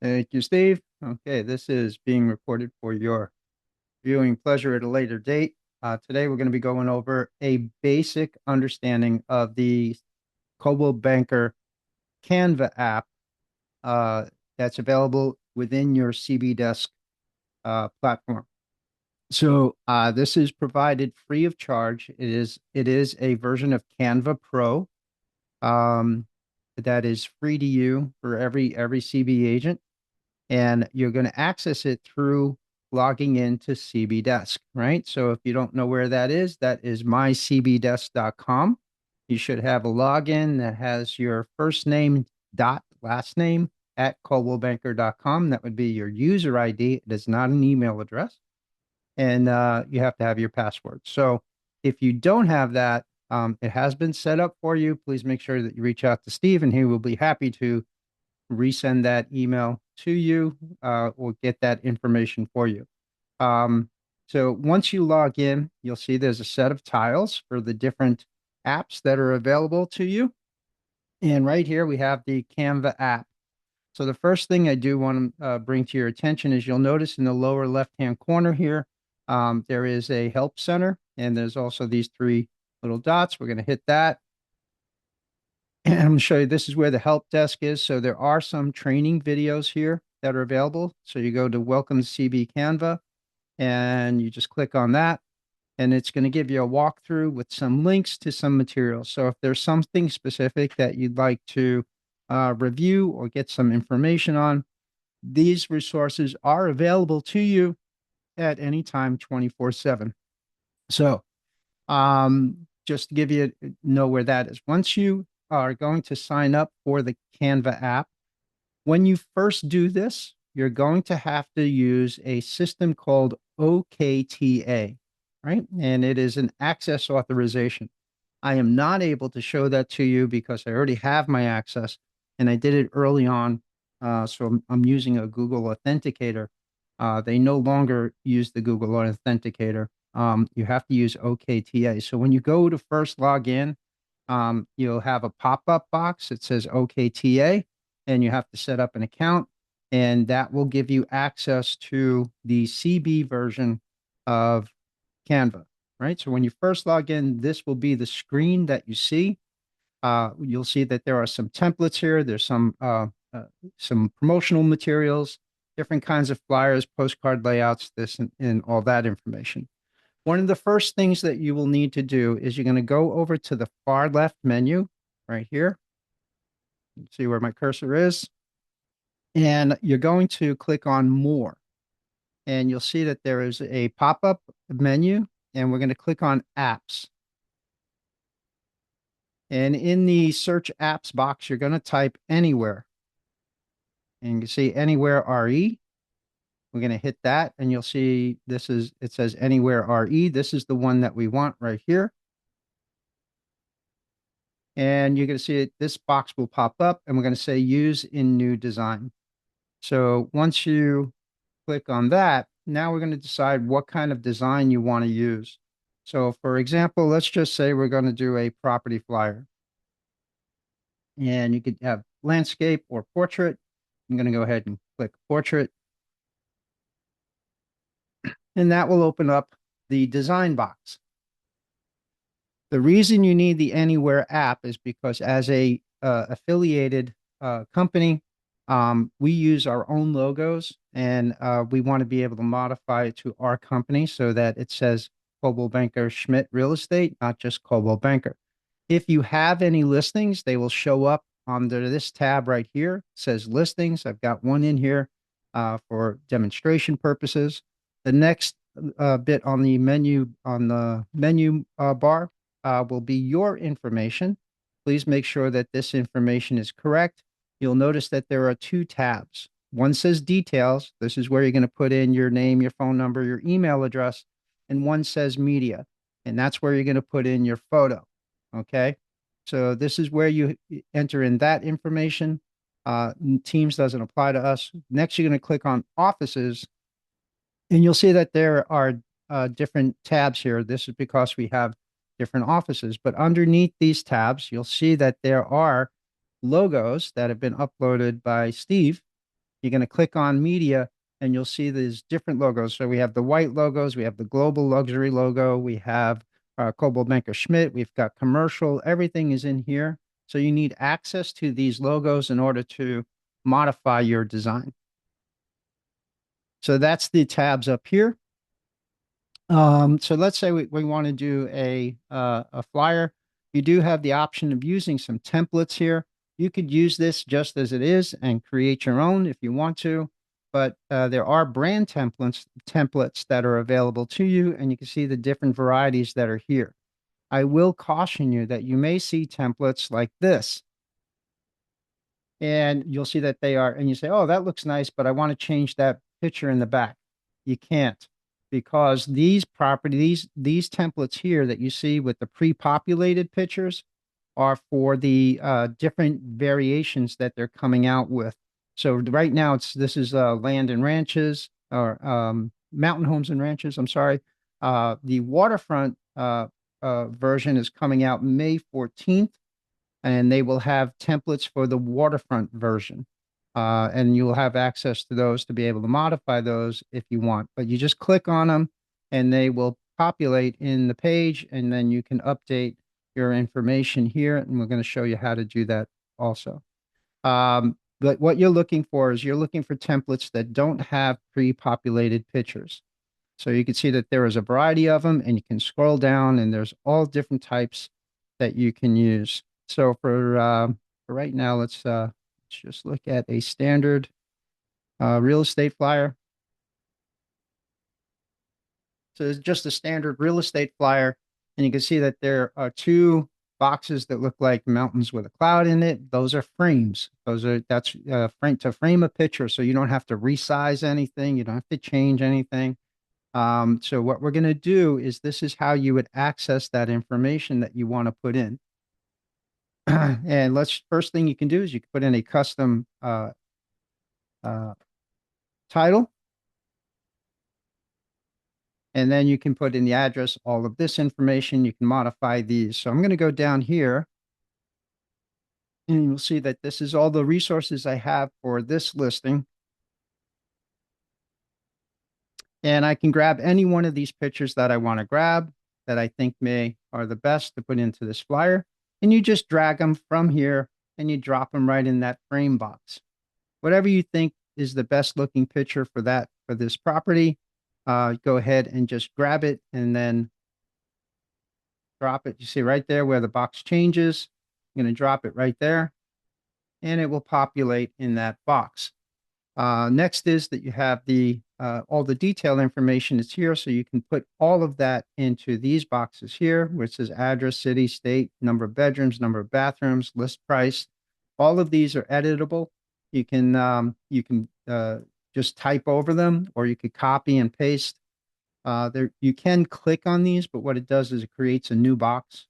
Thank you, Steve. Okay, this is being recorded for your viewing pleasure at a later date. Today, we're going to be going over a basic understanding of the Coldwell Banker Canva app uh, that's available within your CB Desk platform. So this is provided free of charge. It is a version of Canva Pro um, that is free to you for every CB agent, and you're going to access it through logging into CB Desk, right? So if you don't know where that is mycbdesk.com. You should have a login that has your first name dot last name at coldwellbanker.com. That would be your user ID. It is not an email address. And you have to have your password. So if you don't have that, it has been set up for you. Please make sure that you reach out to Steve, and he will be happy to resend that email to you or get that information for you. Um, so once you log in, you'll see there's a set of tiles for the different apps that are available to you. And right here, we have the Canva app. So the first thing I do want to bring to your attention is you'll notice in the lower left-hand corner here, there is a help center, and there's also these three little dots. We're going to hit that. And I'm going to show you, this is where the help desk is. So there are some training videos here that are available. So you go to Welcome to CB Canva, and you just click on that, and it's going to give you a walkthrough with some links to some materials. So if there's something specific that you'd like to review or get some information on, these resources are available to you at any time, 24/7. So just to give you know where that is. Once you are going to sign up for the Canva app, when you first do this, you're going to have to use a system called OKTA, right? And it is an access authorization. I am not able to show that to you because I already have my access, and I did it early on. So I'm using a Google Authenticator. They no longer use the Google Authenticator. You have to use OKTA. So when you go to first log in, you'll have a pop-up box that says OKTA, and you have to set up an account, and that will give you access to the CB version of Canva, right? So when you first log in, this will be the screen that you see. You'll see that there are some templates here. There's some promotional materials, different kinds of flyers, postcard layouts, this and all that information. One of the first things that you will need to do is you're going to go over to the far left menu right here. See where my cursor is. And you're going to click on More. And you'll see that there is a pop-up menu, and we're going to click on Apps. And in the search apps box, you're going to type Anywhere. And you can see Anywhere RE. We're going to hit that, and you'll see it says Anywhere RE. This is the one that we want right here. And you're going to see it, this box will pop up, and we're going to say Use in New Design. So once you click on that, now we're going to decide what kind of design you want to use. So for example, let's just say we're going to do a property flyer. And you could have landscape or portrait. I'm going to go ahead and click portrait. And that will open up the design box. The reason you need the Anywhere app is because as a affiliated company, we use our own logos, and we want to be able to modify it to our company so that it says Coldwell Banker Schmidt Real Estate, not just Coldwell Banker. If you have any listings, they will show up under this tab right here. It says listings. I've got one in here for demonstration purposes. The next bit on the menu bar will be your information. Please make sure that this information is correct. You'll notice that there are two tabs. One says details. This is where you're going to put in your name, your phone number, your email address. And one says media. And that's where you're going to put in your photo. Okay. So this is where you enter in that information. Teams doesn't apply to us. Next, you're going to click on offices. And you'll see that there are different tabs here. This is because we have different offices. But underneath these tabs, you'll see that there are logos that have been uploaded by Steve. You're going to click on media and you'll see these different logos. So we have the white logos, we have the global luxury logo, we have Coldwell Banker Schmidt, we've got commercial, everything is in here. So you need access to these logos in order to modify your design. So that's the tabs up here. So let's say we want to do a flyer. You do have the option of using some templates here. You could use this just as it is and create your own if you want to, but there are brand templates that are available to you, and you can see the different varieties that are here. I will caution you that you may see templates like this, and you'll see that they are, and you say, oh, that looks nice, but I want to change that picture in the back. You can't, because these templates here that you see with the pre-populated pictures are for the different variations that they're coming out with. So right now this is land and ranches, or mountain homes and ranches. I'm sorry. The waterfront version is coming out May 14th, and they will have templates for the waterfront version. And you'll have access to those to be able to modify those if you want. But you just click on them and they will populate in the page, and then you can update your information here. And we're going to show you how to do that also. But what you're looking for is you're looking for templates that don't have pre-populated pictures. So you can see that there is a variety of them, and you can scroll down and there's all different types that you can use. So for right now, let's just look at a standard real estate flyer. So it's just a standard real estate flyer, and you can see that there are two boxes that look like mountains with a cloud in it. Those are frames. That's frame to frame a picture, so you don't have to resize anything. You don't have to change anything. So what we're going to do is this is how you would access that information that you want to put in. And first thing you can do is you can put in a custom uh, title, and then you can put in the address, all of this information. You can modify these. So I'm going to go down here, and you'll see that this is all the resources I have for this listing. And I can grab any one of these pictures that I want to grab that I think are the best to put into this flyer. And you just drag them from here and you drop them right in that frame box. Whatever you think is the best looking picture for this property, go ahead and just grab it and then drop it. You see right there where the box changes. I'm going to drop it right there, and it will populate in that box. Next is that you have all the detailed information is here, so you can put all of that into these boxes here, which is address, city, state, number of bedrooms, number of bathrooms, list price. All of these are editable. You can just type over them, or you could copy and paste. You can click on these, but what it does is it creates a new box,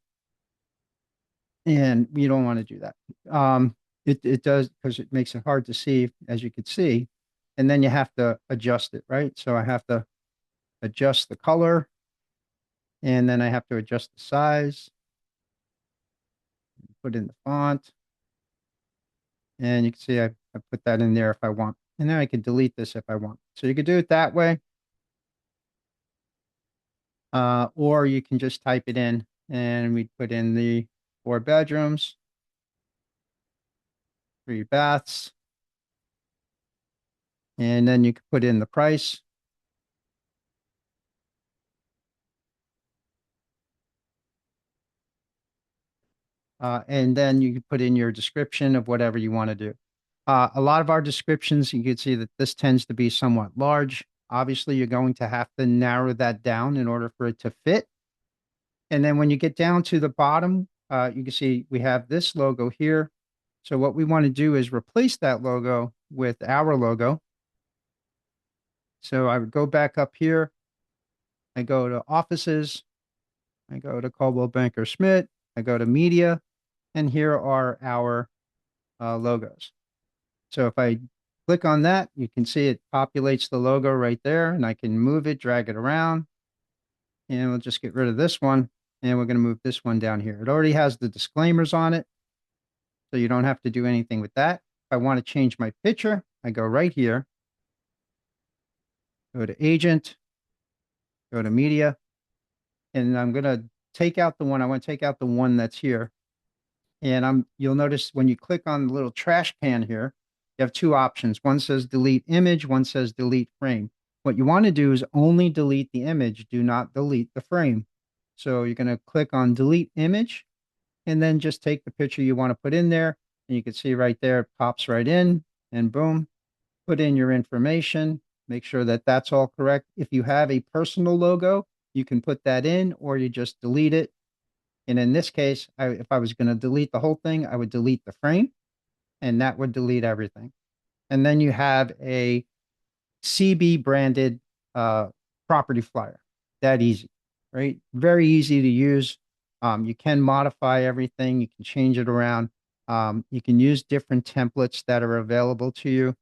and you don't want to do that. It does, because it makes it hard to see, as you can see, and then you have to adjust it, right? So I have to adjust the color, and then I have to adjust the size, put in the font, and you can see I put that in there if I want, and then I can delete this if I want. So you could do it that way, or you can just type it in, and we put in the 4 bedrooms, 3 baths, and then you can put in the price. And then you can put in your description of whatever you want to do. A lot of our descriptions, you can see that this tends to be somewhat large. Obviously, you're going to have to narrow that down in order for it to fit. And then when you get down to the bottom, you can see we have this logo here. So what we want to do is replace that logo with our logo. So I would go back up here. I go to offices. I go to Coldwell Banker Schmidt. I go to media. And here are our logos. So if I click on that, you can see it populates the logo right there, and I can move it, drag it around, and we'll just get rid of this one, and we're going to move this one down here. It already has the disclaimers on it, so you don't have to do anything with that. If I want to change my picture, I go right here, go to agent, go to media, and I'm going to take out the one. I want to take out the one that's here. And you'll notice when you click on the little trash can here, you have two options. One says delete image, one says delete frame. What you want to do is only delete the image, do not delete the frame. So you're going to click on delete image and then just take the picture you want to put in there. And you can see right there, it pops right in and boom, put in your information, make sure that that's all correct. If you have a personal logo, you can put that in or you just delete it. And in this case, if I was going to delete the whole thing, I would delete the frame and that would delete everything. And then you have a CB branded uh, property flyer. That easy, right? Very easy to use. You can modify everything. You can change it around. You can use different templates that are available to you.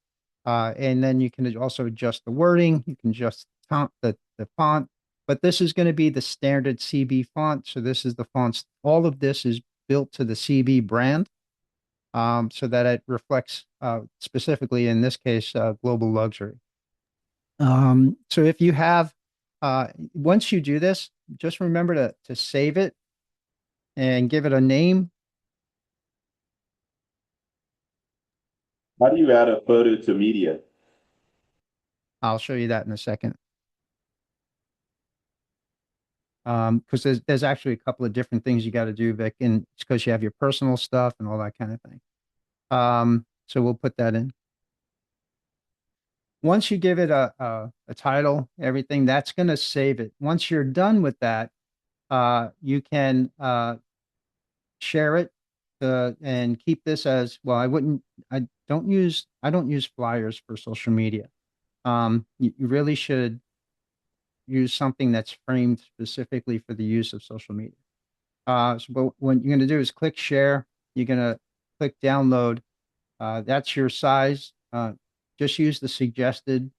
And then you can also adjust the wording. You can adjust the font. But this is going to be the standard CB font. So this is the fonts. All of this is built to the CB brand so that it reflects specifically, in this case, global luxury. So if you have, once you do this, just remember to save it and give it a name. How do you add a photo to media? I'll show you that in a second. Because there's actually a couple of different things you got to do, Vic, and it's because you have your personal stuff and all that kind of thing. So we'll put that in. Once you give it a title, everything, that's going to save it. Once you're done with that, you can share it and keep this as well. I don't use flyers for social media. You really should use something that's framed specifically for the use of social media. So, but what you're going to do is click share. You're going to click download. That's your size. Just use the suggested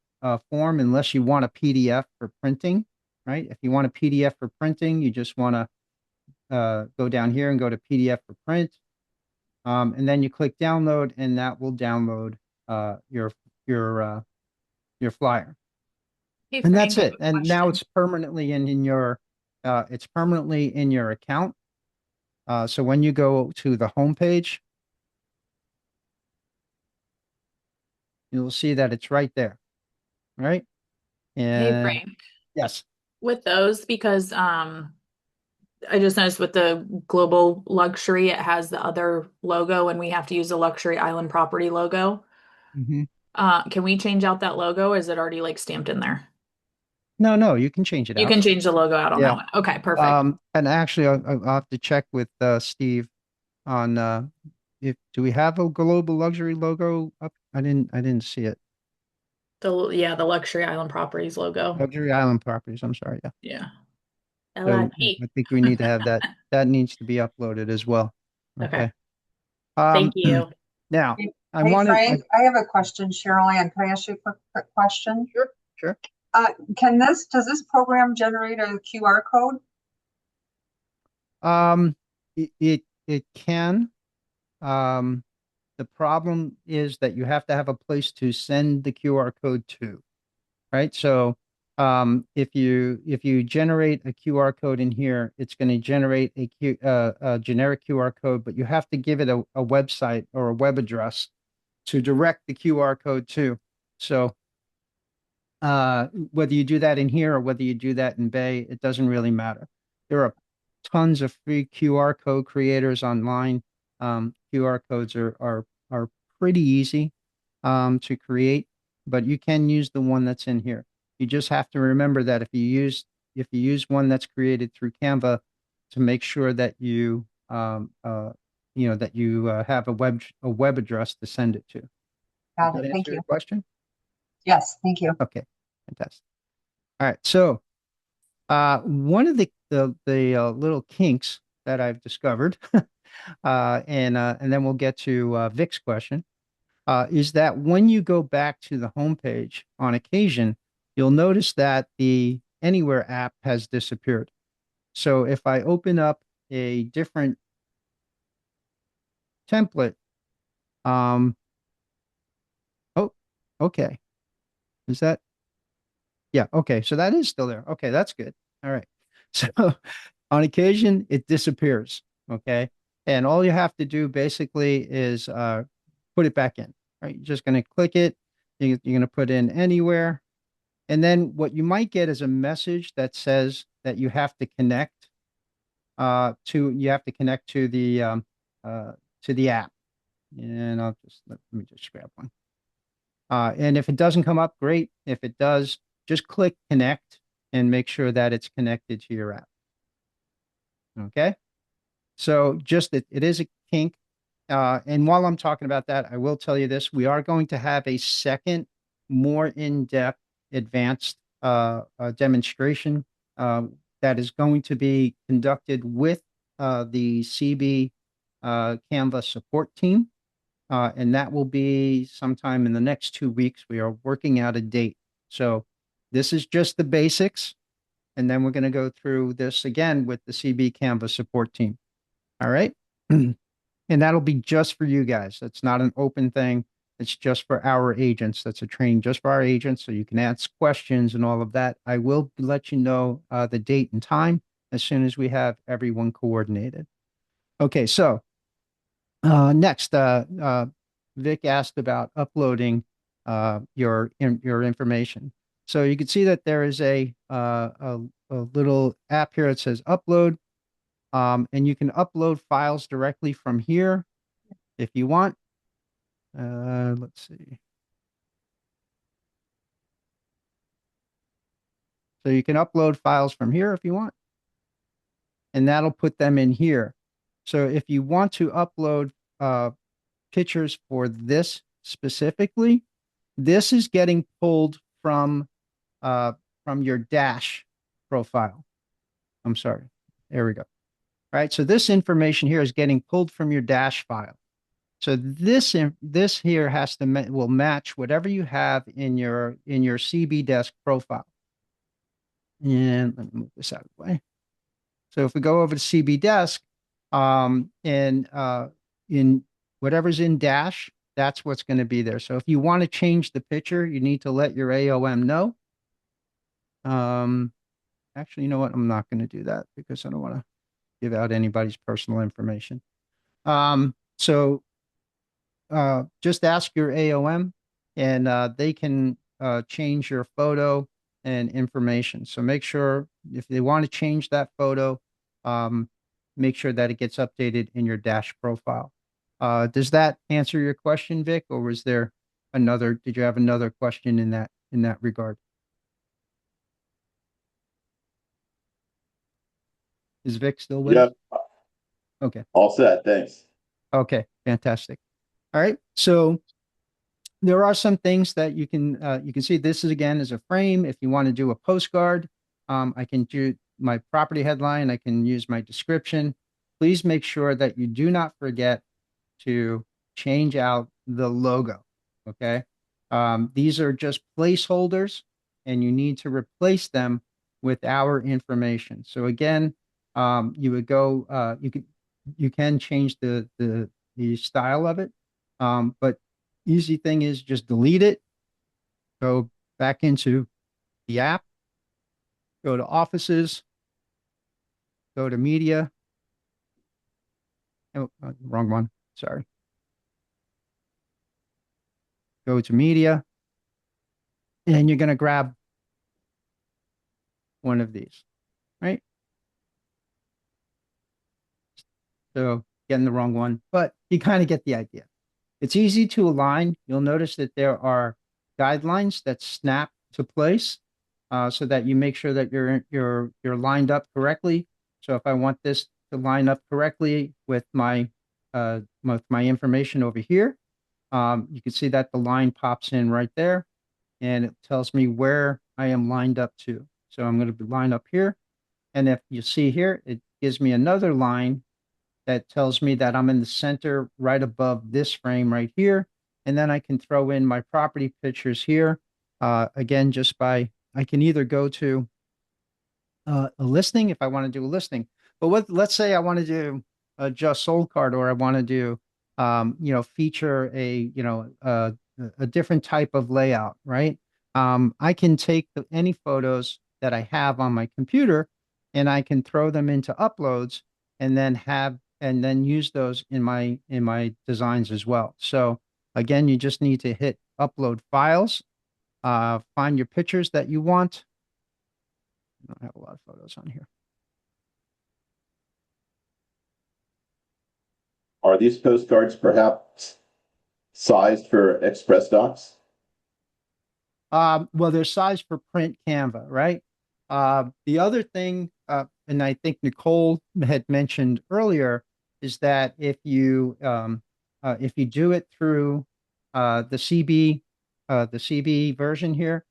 form unless you want a PDF for printing, right? If you want a PDF for printing, you just want to go down here and go to PDF for print. And then you click download and that will download your your flyer. Hey And that's Frank, I have it. a And now question. it's permanently in your it's permanently in your account. So when you go to the home page, you'll see that it's right there, right? Hey And Frank, yes. with those because I just noticed with the global luxury it has the other logo and we have to use the luxury island property logo. Mhm. Can we change out that logo? Or is it already like stamped in there? No, no, you can change it You out. can change the logo out on that Yeah. one. Okay, perfect. And actually, I'll have to check with Steve on if do we have a global luxury logo up? I didn't see it. The luxury island properties logo. Luxury Island Properties. I'm sorry. Yeah. Yeah. So LIP. I think we need to have that. That needs to be uploaded as well. Okay. Okay. Thank Um, you. now Hey, I hey, wanted. Frank, I have a question, Cheryl Ann. Can I ask you a quick question? Sure, sure. Does this program generate a QR code? Um, it can. Um, the problem is that you have to have a place to send the QR code to. Right? So if you generate a QR code in here, it's going to generate a generic QR code, but you have to give it a website or a web address to direct the QR code to. So whether you do that in here or whether you do that in Bay, it doesn't really matter. There are tons of free QR code creators online. QR codes are pretty easy to create, but you can use the one that's in here. You just have to remember that if you use one that's created through Canva, to make sure that you have a web address to send it to. Does Got it. that Thank answer you. your question? Yes, thank you. Okay, fantastic. All right, so one of the little kinks that I've discovered, and then we'll get to Vic's question, is that when you go back to the homepage on occasion, you'll notice that the Anywhere app has disappeared. So if I open up a different template, um, oh, Okay. Is that? Yeah. Okay. So that is still there. Okay. That's good. All right. So on occasion, it disappears. Okay. And all you have to do basically is put it back in, right? You're just going to click it. You're going to put in anywhere. And then what you might get is a message that says that you have to connect you have to connect to the app. And let me just grab one. And if it doesn't come up, great. If it does, just click connect and make sure that it's connected to your app. Okay. So it is a kink. And while I'm talking about that, I will tell you this, we are going to have a second, more in-depth, advanced demonstration that is going to be conducted with the CB Canva support team. And that will be sometime in the next 2 weeks. We are working out a date. So this is just the basics. And then we're going to go through this again with the CB Canva support team. All right. And that'll be just for you guys. That's not an open thing. It's just for our agents. That's a training just for our agents. So you can ask questions and all of that. I will let you know the date and time as soon as we have everyone coordinated. Okay. So next, Vic asked about uploading your information. So you can see that there is a little app here that says upload. And you can upload files directly from here if you want. Let's see. So you can upload files from here if you want, and that'll put them in here. So if you want to upload pictures for this specifically, this is getting pulled from your Dash profile. I'm sorry. There we go. All right. So this information here is getting pulled from your Dash file. So this here will match whatever you have in your CB desk profile. And let me move this out of the way. So if we go over to CB desk, and in whatever's in Dash, that's what's going to be there. So if you want to change the picture, you need to let your AOM know. Actually, you know what? I'm not going to do that because I don't want to give out anybody's personal information. So just ask your AOM and they can change your photo and information. So make sure if they want to change that photo, make sure that it gets updated in your Dash profile. Does that answer your question, Vic, or was there did you have another question in that regard? Is Vic still with us? Yep. Okay. All set. Thanks. Okay. Fantastic. All right. So there are some things that you can see. This is a frame. If you want to do a postcard, I can do my property headline. I can use my description. Please make sure that you do not forget to change out the logo. Okay. These are just placeholders and you need to replace them with our information. So again, you would go, you can change the style of it. But easy thing is just delete it, go back into the app, go to offices, go to media. Oh, wrong one. Sorry. Go to media, and you're going to grab one of these, right? So getting the wrong one, but you kind of get the idea. It's easy to align. You'll notice that there are guidelines that snap to place so that you make sure that you're lined up correctly. So if I want this to line up correctly with my information over here, you can see that the line pops in right there, and it tells me where I am lined up to. So I'm going to line up here, and if you see here, it gives me another line that tells me that I'm in the center right above this frame right here. And then I can throw in my property pictures here. Again, I can either go to a listing if I want to do a listing. But let's say I want to do a just sold card, or I want to do, feature a a different type of layout, right? I can take any photos that I have on my computer and I can throw them into uploads and then use those in my designs as well. So again, you just need to hit upload files, find your pictures that you want. I don't have a lot of photos on here. Are these postcards perhaps sized for Express Docs? Well, they're sized for print Canva, right? The other thing, and I think Nicole had mentioned earlier, is that if you do it through the CB version here,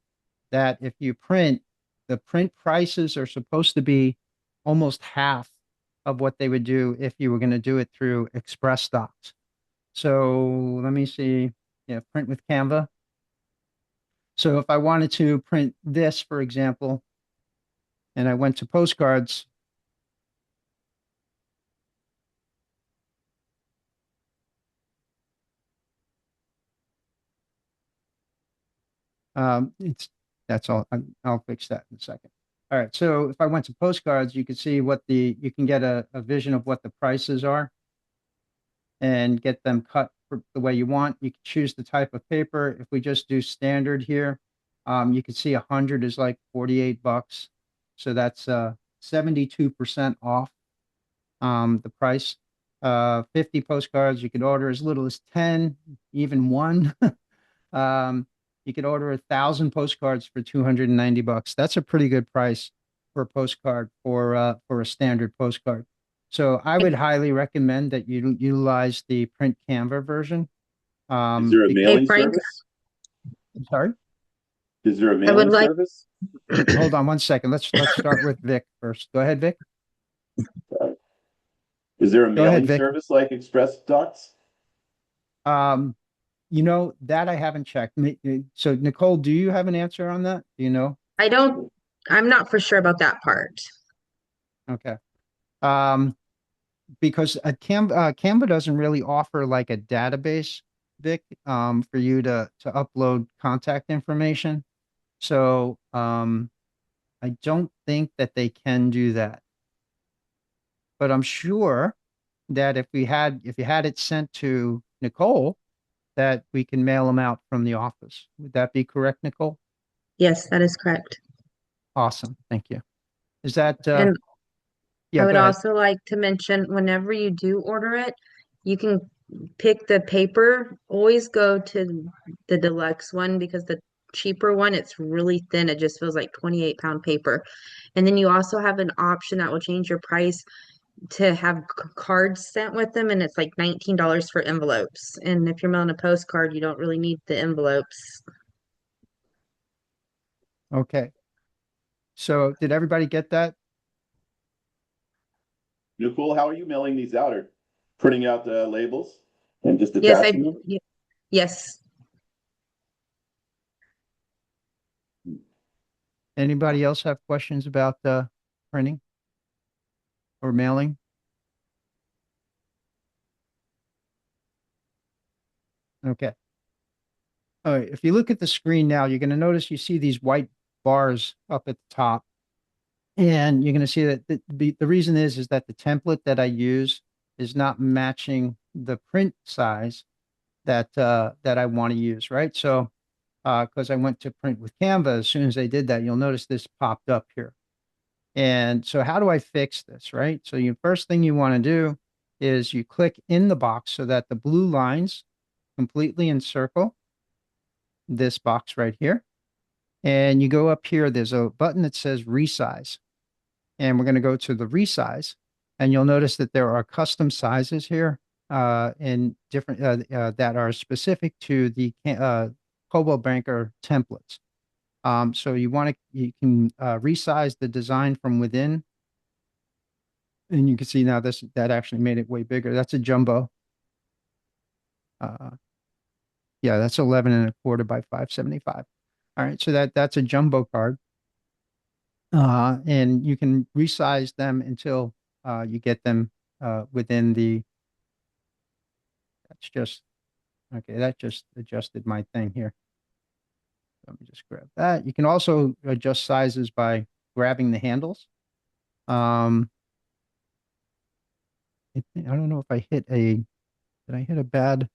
that if you print, the print prices are supposed to be almost half of what they would do if you were going to do it through Express Docs. So let me see. Yeah, print with Canva. So if I wanted to print this, for example, and I went to postcards, it's that's all. I'll fix that in a second. All right. So if I went to postcards, you can see you can get a vision of what the prices are and get them cut for the way you want. You can choose the type of paper. If we just do standard here, you can see 100 is like $48. So that's 72% off the price. 50 postcards, you could order as little as 10, even one. You could order 1,000 postcards for $290. That's a pretty good price for a postcard for a standard postcard. So I would highly recommend that you utilize the print Canva version. Is there a Because, mailing Frank, service? I'm sorry. Is there a I would mailing like, service? Hold on one second. Let's start with Vic first. Go ahead, Vic. Is there a Go ahead, mailing Vic. service like Express Docs? That I haven't checked. So Nicole, do you have an answer on that? Do you know? I'm not for sure about that part. Okay. Um, because Canva doesn't really offer like a database, Vic, for you to upload contact information. So I don't think that they can do that. But I'm sure that if you had it sent to Nicole, that we can mail them out from the office. Would that be correct, Nicole? Yes, that is correct. Awesome. Thank you. Is that And I yeah, would go ahead. also like to mention whenever you do order it, you can pick the paper. Always go to the deluxe one because the cheaper one, it's really thin. It just feels like 28-pound paper. And then you also have an option that will change your price to have cards sent with them, and it's like $19 for envelopes. And if you're mailing a postcard, you don't really need the envelopes. Okay. So did everybody get that? Nicole, how are you mailing these out or printing out the labels and just Yes, attaching them? yes. Anybody else have questions about printing or mailing? Okay. All right. If you look at the screen now, you're going to notice you see these white bars up at the top. And you're going to see that the reason is that the template that I use is not matching the print size that I want to use, right? So because I went to print with Canva, as soon as I did that, you'll notice this popped up here. And so how do I fix this, right? So you first thing you want to do is you click in the box so that the blue lines completely encircle this box right here. And you go up here, there's a button that says resize. And we're going to go to the resize. And you'll notice that there are custom sizes here in different that are specific to the Coldwell Banker templates. So you can resize the design from within. And you can see now that actually made it way bigger. That's a jumbo. Yeah, that's 11 and a quarter by 575. All right, so that's a jumbo card. And you can resize them until you get them within that's just Okay, that just adjusted my thing here. Let me just grab that. You can also adjust sizes by grabbing the handles. I don't know if I hit did I hit a bad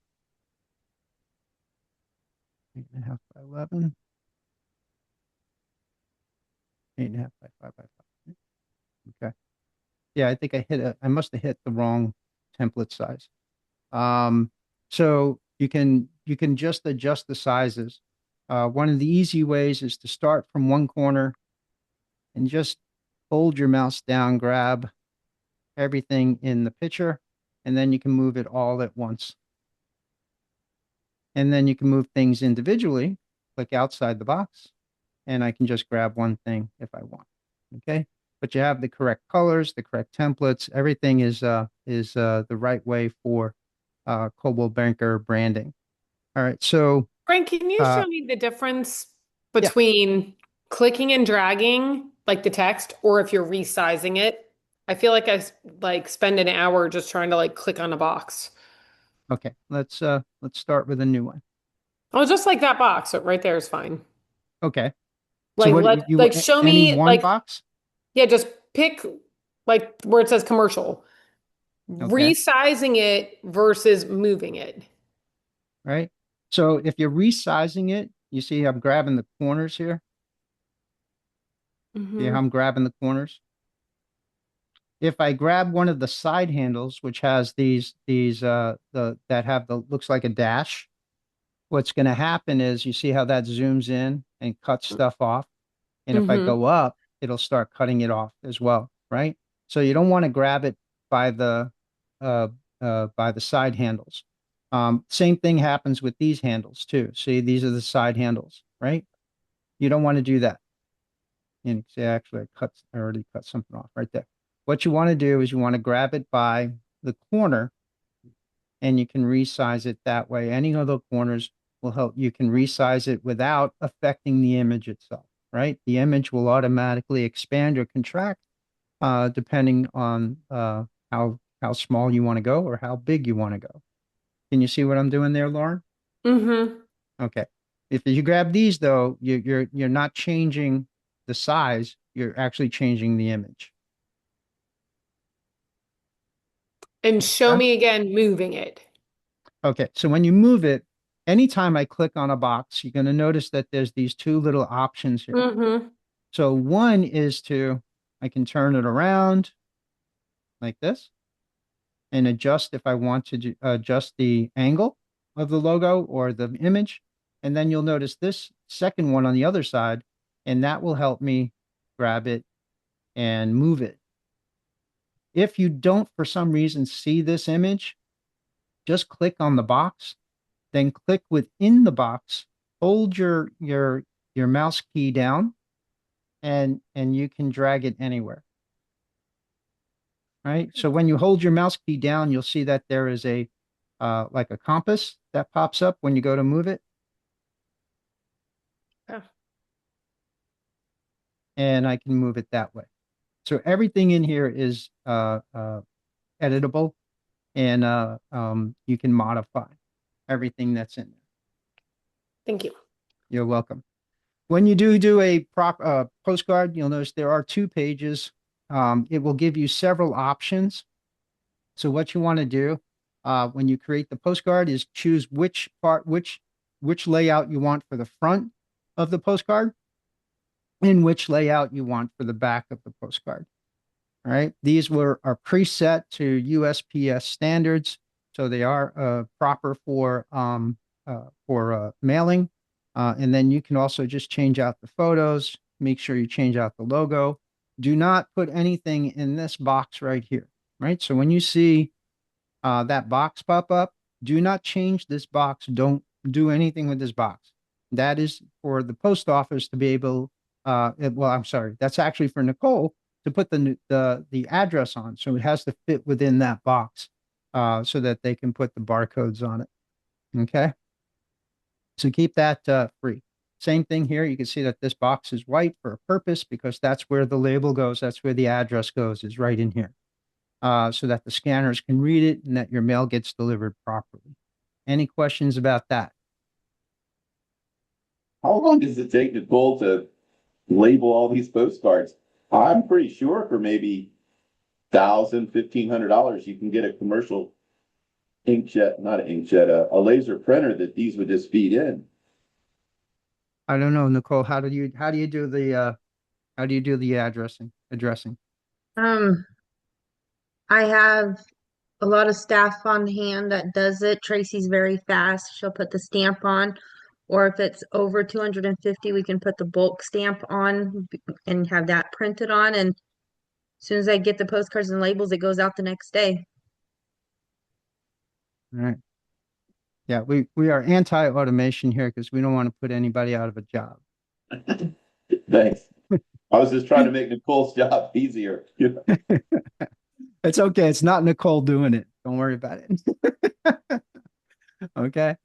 8.5 by 11? 8.5 by 5 by 5. Okay. Yeah, I think I must have hit the wrong template size. So you can just adjust the sizes. One of the easy ways is to start from one corner and just hold your mouse down, grab everything in the picture, and then you can move it all at once. And then you can move things individually, click outside the box, and I can just grab one thing if I want. Okay. But you have the correct colors, the correct templates. Everything is the right way for Coldwell Banker branding. All right. So Frank, can you uh, show me the difference yeah. between clicking and dragging, like the text, or if you're resizing it? I feel like like spend an hour just trying to like click on a box. Okay. Let's start with a new one. Oh, just like that box right there is fine. Okay. So Like what let you like show any me one like box? yeah, just pick like where it says commercial. Okay. Resizing it versus moving it. Right. So if you're resizing it, you see I'm grabbing the corners here. See how Hmm. I'm grabbing the corners? If I grab one of the side handles, which has these that have the looks like a dash, what's going to happen is you see how that zooms in and cuts stuff off. And if I Hmm. go up, it'll start cutting it off as well, right? So you don't want to grab it by the uh, by the side handles. Same thing happens with these handles too. See, these are the side handles, right? You don't want to do that. And see, actually, I already cut something off right there. What you want to do is you want to grab it by the corner, and you can resize it that way. Any of the corners will help. You can resize it without affecting the image itself, right? The image will automatically expand or contract depending on how small you want to go or how big you want to go. Can you see what I'm doing there, Lauren? Hmm. Okay. If you grab these though, you're not changing the size, you're actually changing the image. And show Yeah? me again moving it. Okay, so when you move it, anytime I click on a box, you're going to notice that there's these two little options here. Hmm. So one is I can turn it around like this and adjust if I want to adjust the angle of the logo or the image. And then you'll notice this second one on the other side, and that will help me grab it and move it. If you don't, for some reason, see this image, just click on the box, then click within the box, hold your mouse key down, and you can drag it anywhere. Right. So when you hold your mouse key down, you'll see that there is a like a compass that pops up when you go to move it. Oh. And I can move it that way. So everything in here is editable, and you can modify everything that's in there. Thank you. You're welcome. When you do a postcard, you'll notice there are 2 pages. It will give you several options. So what you want to do when you create the postcard is choose which layout you want for the front of the postcard and which layout you want for the back of the postcard. All right. These are preset to USPS standards, so they are proper for mailing. And then you can also just change out the photos. Make sure you change out the logo. Do not put anything in this box right here. Right. So when you see that box pop up, do not change this box. Don't do anything with this box. That is for the post office to be able. Well, I'm sorry. That's actually for Nicole to put the address on. So it has to fit within that box, so that they can put the barcodes on it. Okay. So keep that free. Same thing here. You can see that this box is white for a purpose because that's where the label goes. That's where the address goes, is right in here, so that the scanners can read it and that your mail gets delivered properly. Any questions about that? How long does it take Nicole to label all these postcards? I'm pretty sure for maybe $1,000, $1,500, you can get a commercial inkjet, not an inkjet, a laser printer that these would just feed in. I don't know, Nicole, how do you do the addressing? Um, I have a lot of staff on hand that does it. Tracy's very fast. She'll put the stamp on, or if it's over 250, we can put the bulk stamp on and have that printed on. And as soon as I get the postcards and labels, it goes out the next day. All right. Yeah, we are anti-automation here because we don't want to put anybody out of a job. Thanks. I was just trying to make Nicole's job easier. It's okay. It's not Nicole doing it. Don't worry about it. Okay.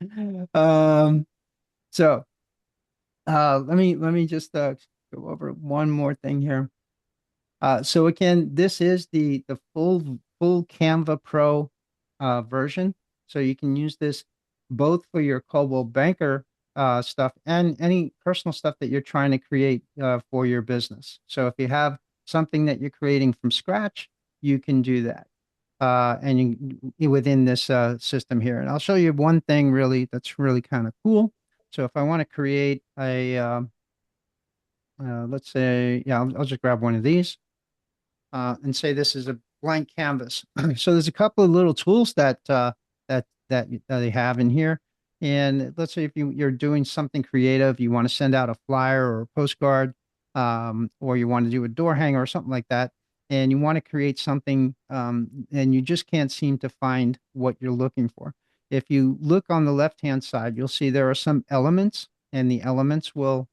So let me just go over one more thing here. So again, this is the full Canva Pro version. So you can use this both for your Coldwell Banker stuff and any personal stuff that you're trying to create for your business. So if you have something that you're creating from scratch, you can do that. And within this system here. And I'll show you one thing that's really kind of cool. So if I want to create let's say, yeah, I'll just grab one of these and say this is a blank canvas. So there's a couple of little tools that they have in here. And let's say if you're doing something creative, you want to send out a flyer or a postcard, or you want to do a door hanger or something like that, and you want to create something, and you just can't seem to find what you're looking for. If you look on the left-hand side, you'll see there are some elements, and the elements will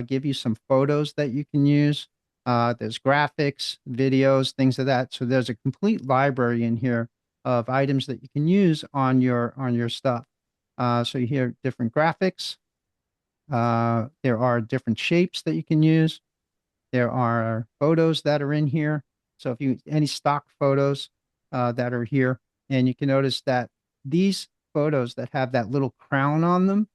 give you some photos that you can use. There's graphics, videos, things of that. So there's a complete library in here of items that you can use on your stuff. So you hear different graphics. There are different shapes that you can use. There are photos that are in here. So if you any stock photos that are here, and you can notice that these photos that have that little crown on them,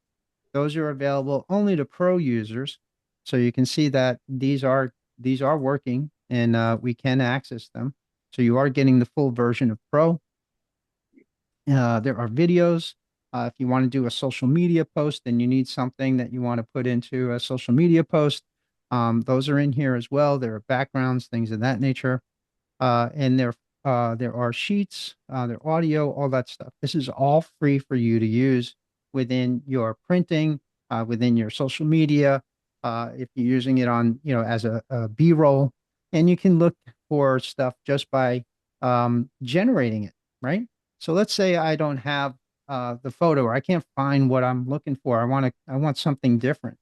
those are available only to pro users. So you can see that these are working, and we can access them. So you are getting the full version of Pro. There are videos. If you want to do a social media post and you need something that you want to put into a social media post, those are in here as well. There are backgrounds, things of that nature. And there are sheets, there are audio, all that stuff. This is all free for you to use within your printing, within your social media, if you're using it on, as a B-roll, and you can look for stuff just by generating it, right? So let's say I don't have the photo, or I can't find what I'm looking for. I want something different.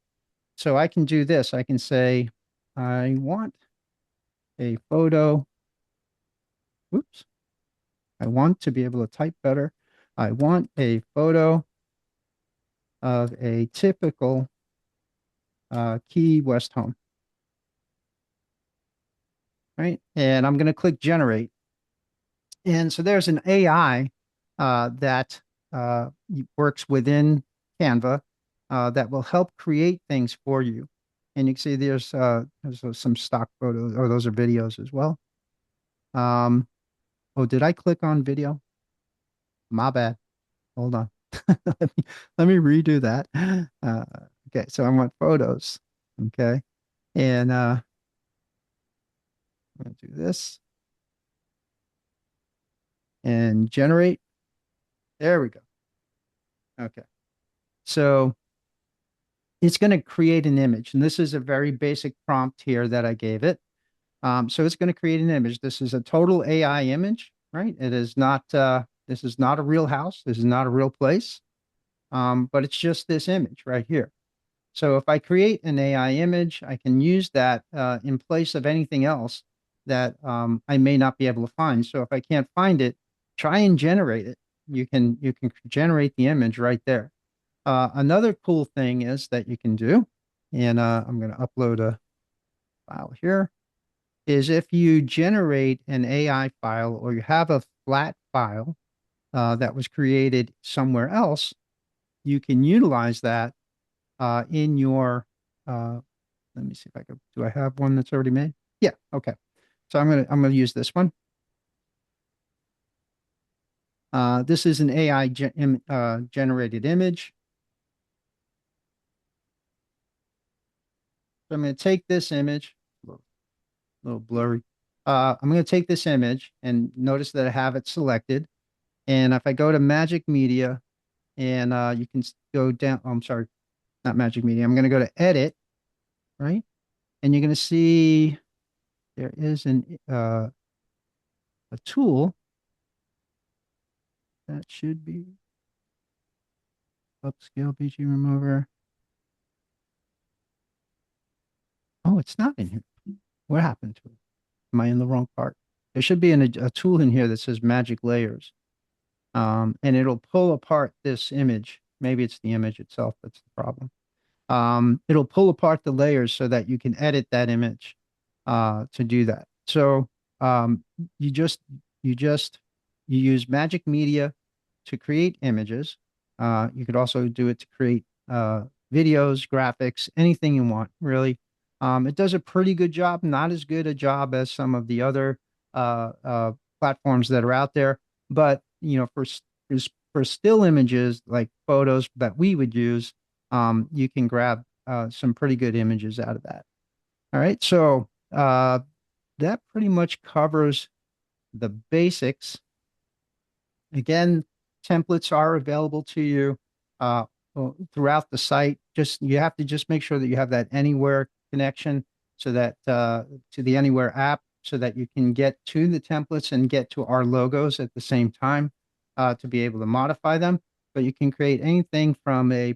So I can do this. I can say, I want a photo. Whoops. I want to be able to type better. I want a photo of a typical Key West home. Right. And I'm going to click generate. And so there's an AI that works within Canva that will help create things for you. And you can see there's some stock photos, or those are videos as well. Oh, did I click on video? My bad. Hold on. Let me redo that. Okay, so I want photos. Okay. And I'm going to do this and generate. There we go. Okay. So it's going to create an image. And this is a very basic prompt here that I gave it. So it's going to create an image. This is a total AI image, right? It is not, this is not a real house. This is not a real place. But it's just this image right here. So if I create an AI image, I can use that in place of anything else that I may not be able to find. So if I can't find it, try and generate it. You can generate the image right there. Another cool thing is that you can do, and I'm going to upload a file here, is if you generate an AI file or you have a flat file, that was created somewhere else, you can utilize that in your, let me see if I can, do I have one that's already made? Yeah, okay. So I'm gonna use this one. This is an AI generated image. So I'm going to take this image, a little blurry. I'm going to take this image and notice that I have it selected. And if I go to Magic Media and you can go down, oh, I'm sorry, not Magic Media. I'm going to go to Edit, right? And you're going to see there is a tool that should be upscale BG remover. Oh, it's not in here. What happened to it? Am I in the wrong part? There should be a tool in here that says Magic Layers. And it'll pull apart this image. Maybe it's the image itself that's the problem. It'll pull apart the layers so that you can edit that image to do that. So you just you use Magic Media to create images. You could also do it to create videos, graphics, anything you want, really. It does a pretty good job, not as good a job as some of the other platforms that are out there, but for still images like photos that we would use, you can grab some pretty good images out of that. All right, so that pretty much covers the basics. Again, templates are available to you throughout the site. You have to just make sure that you have that Anywhere connection, so that to the Anywhere app, so that you can get to the templates and get to our logos at the same time to be able to modify them. But you can create anything from a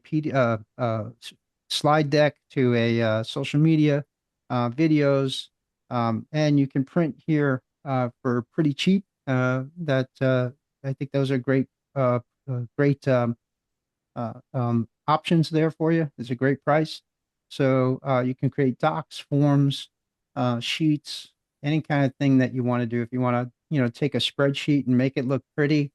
slide deck to a social media videos, and you can print here for pretty cheap. I think those are great options there for you. It's a great price. So you can create docs, forms, sheets, any kind of thing that you want to do. If you want to, take a spreadsheet and make it look pretty,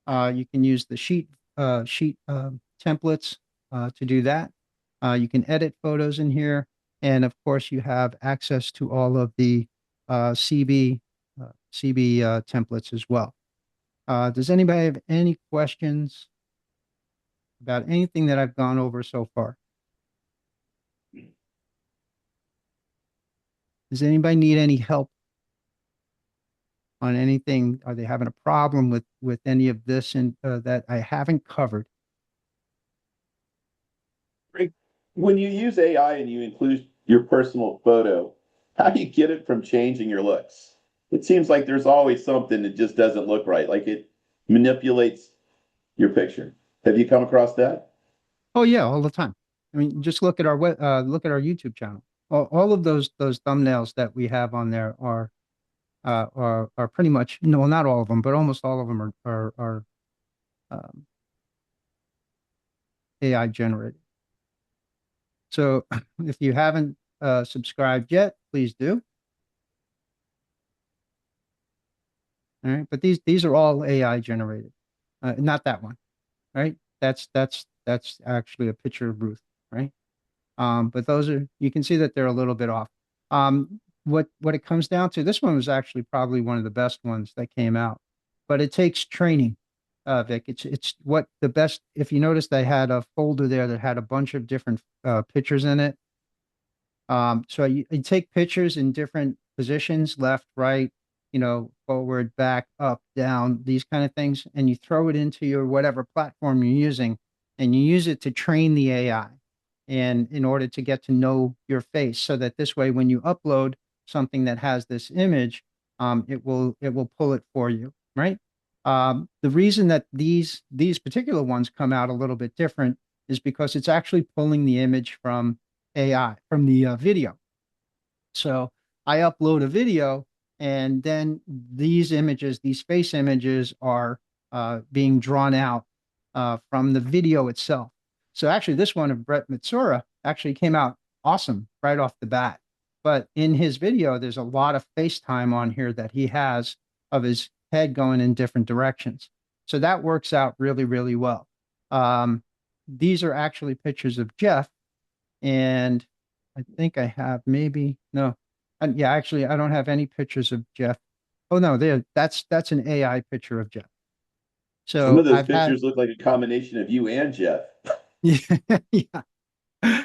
you can use the sheet templates to do that. You can edit photos in here, and of course, you have access to all of the CB templates as well. Does anybody have any questions about anything that I've gone over so far? Does anybody need any help on anything? Are they having a problem with any of this and that I haven't covered? Greg, when you use AI and you include your personal photo, how do you get it from changing your looks? It seems like there's always something that just doesn't look right, like it manipulates your picture. Have you come across that? Oh yeah, all the time. I mean, just look at our look at our YouTube channel. All of those thumbnails that we have on there are pretty much, no, not all of them, but almost all of them are AI generated. So if you haven't subscribed yet, please do. All right, but these are all AI generated, not that one, right? That's actually a picture of Ruth, right? But those are, you can see that they're a little bit off. What it comes down to, this one was actually probably one of the best ones that came out, but it takes training, Vic. It's what the best. If you noticed, I had a folder there that had a bunch of different pictures in it. So you take pictures in different positions, left, right, forward, back, up, down, these kind of things, and you throw it into your whatever platform you're using, and you use it to train the AI, and in order to get to know your face, so that this way, when you upload something that has this image, it will pull it for you, right? The reason that these particular ones come out a little bit different is because it's actually pulling the image from AI, from the video. So I upload a video, and then these images, these face images, are being drawn out from the video itself. So actually, this one of Brett Mitsura actually came out awesome right off the bat. But in his video, there's a lot of FaceTime on here that he has of his head going in different directions. So that works out really, really well. These are actually pictures of Jeff, and I think I have maybe no. Yeah, actually, I don't have any pictures of Jeff. Oh no, that's an AI picture of Jeff. Some So of those I've had pictures look like a combination of you and Jeff. yeah, yeah,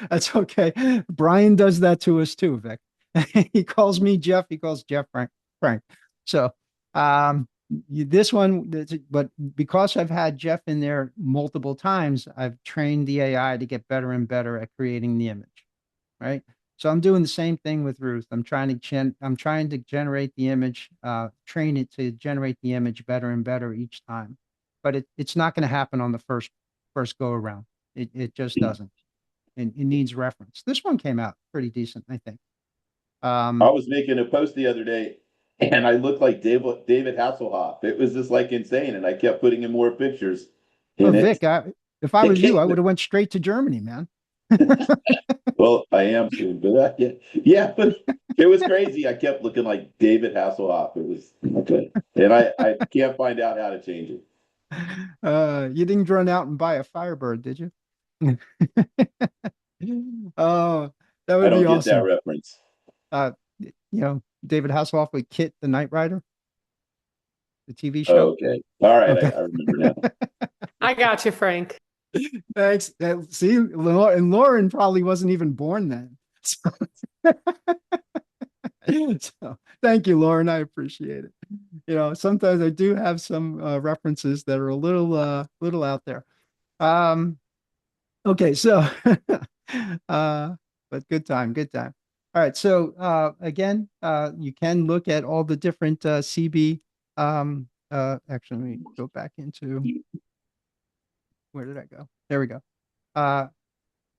that's okay. Brian does that to us too, Vic. He calls me Jeff. He calls Jeff Frank. Frank. So, this one, but because I've had Jeff in there multiple times, I've trained the AI to get better and better at creating the image. Right. So I'm doing the same thing with Ruth. I'm trying to generate the image, train it to generate the image better and better each time. But it's not going to happen on the first go around. It just doesn't. It needs reference. This one came out pretty decent, I think. I was making a post the other day and I looked like David Hasselhoff. It was just like insane. And I kept putting in more pictures. Oh, And Vic, if I it was you, I came, would have went straight to Germany, man. well, I am soon, but yeah, but it was crazy. I kept looking like David Hasselhoff. It was okay. And I can't find out how to change it. You didn't run out and buy a Firebird, did you? Oh, that I would be don't get that awesome. reference. David Hasselhoff with Kit the Knight Rider, the TV show. Okay. All right. Okay. I remember now. I got you, Frank. Thanks. See, and Lauren probably wasn't even born then. So, so thank you, Lauren. I appreciate it. Sometimes I do have some references that are a little out there. Okay, so but good time, good time. All right, so again, you can look at all the different CB. Actually, let me go back into where did I go? There we go. Uh,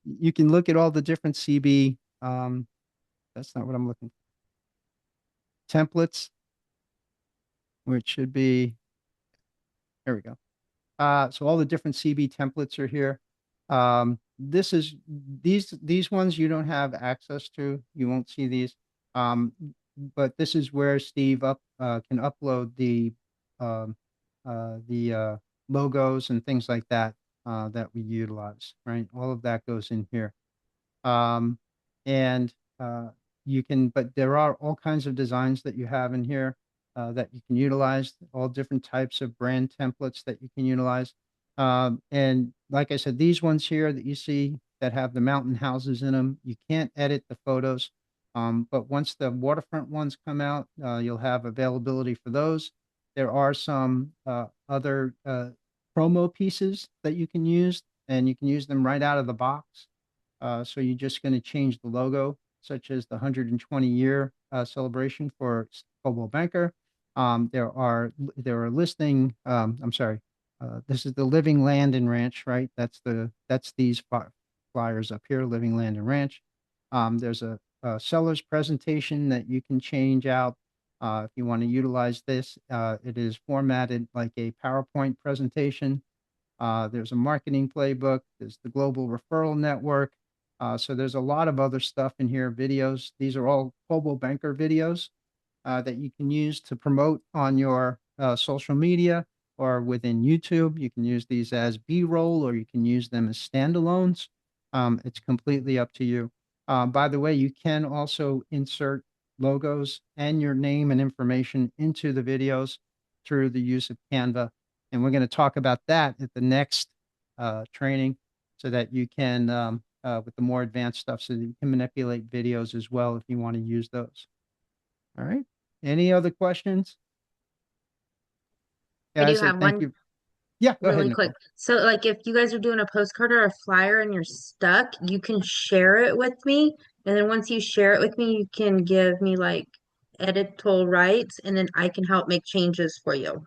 you can look at all the different CB. That's not what I'm looking for. Templates, which should be, there we go. So all the different CB templates are here. This is these ones you don't have access to. You won't see these. But this is where Steve can upload the logos and things like that that we utilize. Right, all of that goes in here. Um, and you can, but there are all kinds of designs that you have in here that you can utilize, all different types of brand templates that you can utilize. And like I said, these ones here that you see that have the mountain houses in them, you can't edit the photos. But once the waterfront ones come out, you'll have availability for those. There are some other promo pieces that you can use, and you can use them right out of the box. So you're just going to change the logo, such as the 120-year celebration for Coldwell Banker. There are listing. I'm sorry. This is the Living Land and Ranch, right? That's these flyers up here, Living Land and Ranch. There's a seller's presentation that you can change out if you want to utilize this. It is formatted like a PowerPoint presentation. There's a marketing playbook. There's the global referral network. So there's a lot of other stuff in here, videos. These are all Coldwell Banker videos that you can use to promote on your social media or within YouTube. You can use these as B-roll or you can use them as standalones. It's completely up to you. By the way, you can also insert logos and your name and information into the videos through the use of Canva. And we're going to talk about that at the next training so that you can, with the more advanced stuff, so that you can manipulate videos as well if you want to use those. All right. Any other questions? I Yeah, I do said have thank one you. Yeah, go ahead, really quick. Nicole. So, like, if you guys are doing a postcard or a flyer and you're stuck, you can share it with me. And then once you share it with me, you can give me like editorial rights, and then I can help make changes for you.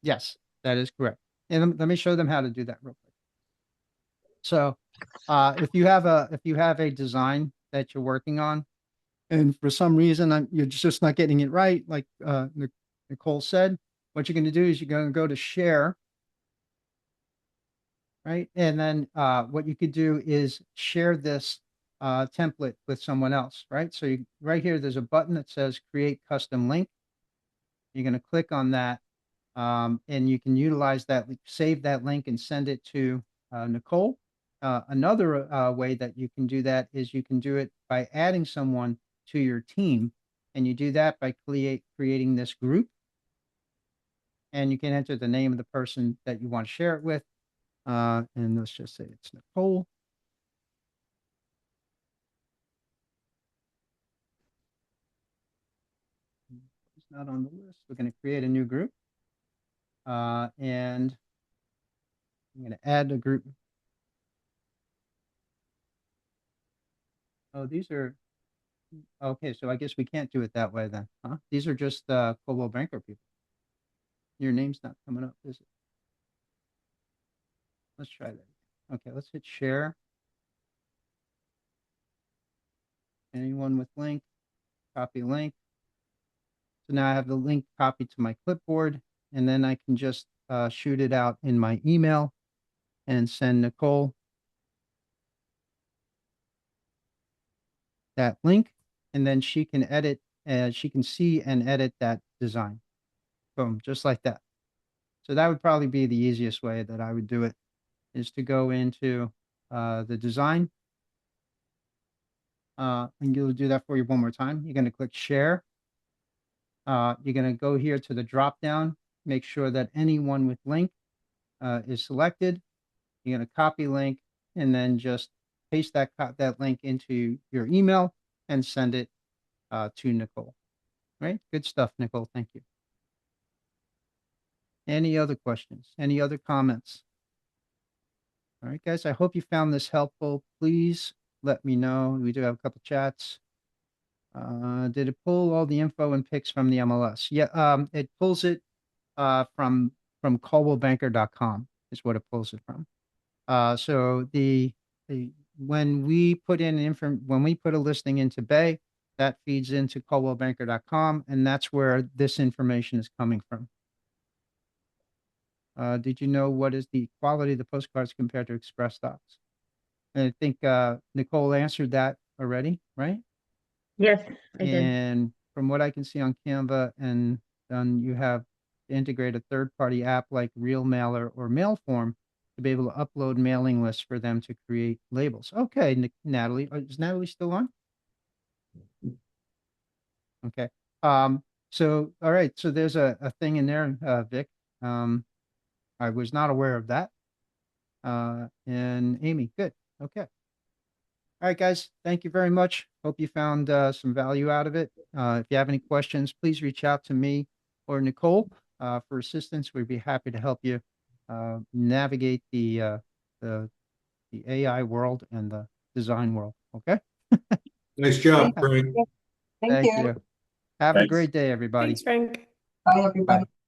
Yes, that is correct. And let me show them how to do that real quick. So, if you have a design that you're working on, and for some reason you're just not getting it right, like Nicole said, what you're going to do is you're going to go to share, right? And then what you could do is share this template with someone else, right? So right here, there's a button that says create custom link. You're going to click on that. And you can utilize that, save that link and send it to Nicole. Another way that you can do that is you can do it by adding someone to your team. And you do that by creating this group. And you can enter the name of the person that you want to share it with. And let's just say it's Nicole. It's not on the list. We're going to create a new group. And I'm going to add a group. Oh, these are, okay, so I guess we can't do it that way then, huh? These are just Coldwell Banker people. Your name's not coming up, is it? Let's try that. Okay, let's hit share. Anyone with link, copy link. So now I have the link copied to my clipboard, and then I can just shoot it out in my email and send Nicole that link, and then she can edit, she can see and edit that design. Boom, just like that. So that would probably be the easiest way that I would do it, is to go into the design. And you'll do that for you one more time. You're going to click share. You're going to go here to the drop down, make sure that anyone with link is selected. You're going to copy link and then just paste that link into your email and send it to Nicole. Right? Good stuff, Nicole. Thank you. Any other questions? Any other comments? All right, guys, I hope you found this helpful. Please let me know. We do have a couple chats. Did it pull all the info and pics from the MLS? Yeah, it pulls it from coldwellbanker.com is what it pulls it from. So when we put a listing into Bay, that feeds into coldwellbanker.com, and that's where this information is coming from. Did you know what is the quality of the postcards compared to express docs? And I think Nicole answered that already, right? Yes, I did. And from what I can see on Canva, and then you have to integrate a third-party app like Real Mailer or Mailform to be able to upload mailing lists for them to create labels. Okay, Natalie, is Natalie still on? Okay. So, all right. So there's a thing in there, Vic. I was not aware of that. And Amy, good. Okay. All right, guys. Thank you very much. Hope you found some value out of it. If you have any questions, please reach out to me or Nicole for assistance. We'd be happy to help you navigate the AI world and the design world. Okay. Nice job, Thank Frank. Thank Thank you. you. Have a Thanks. great day, everybody. Thanks, Frank. Bye, everybody. Bye.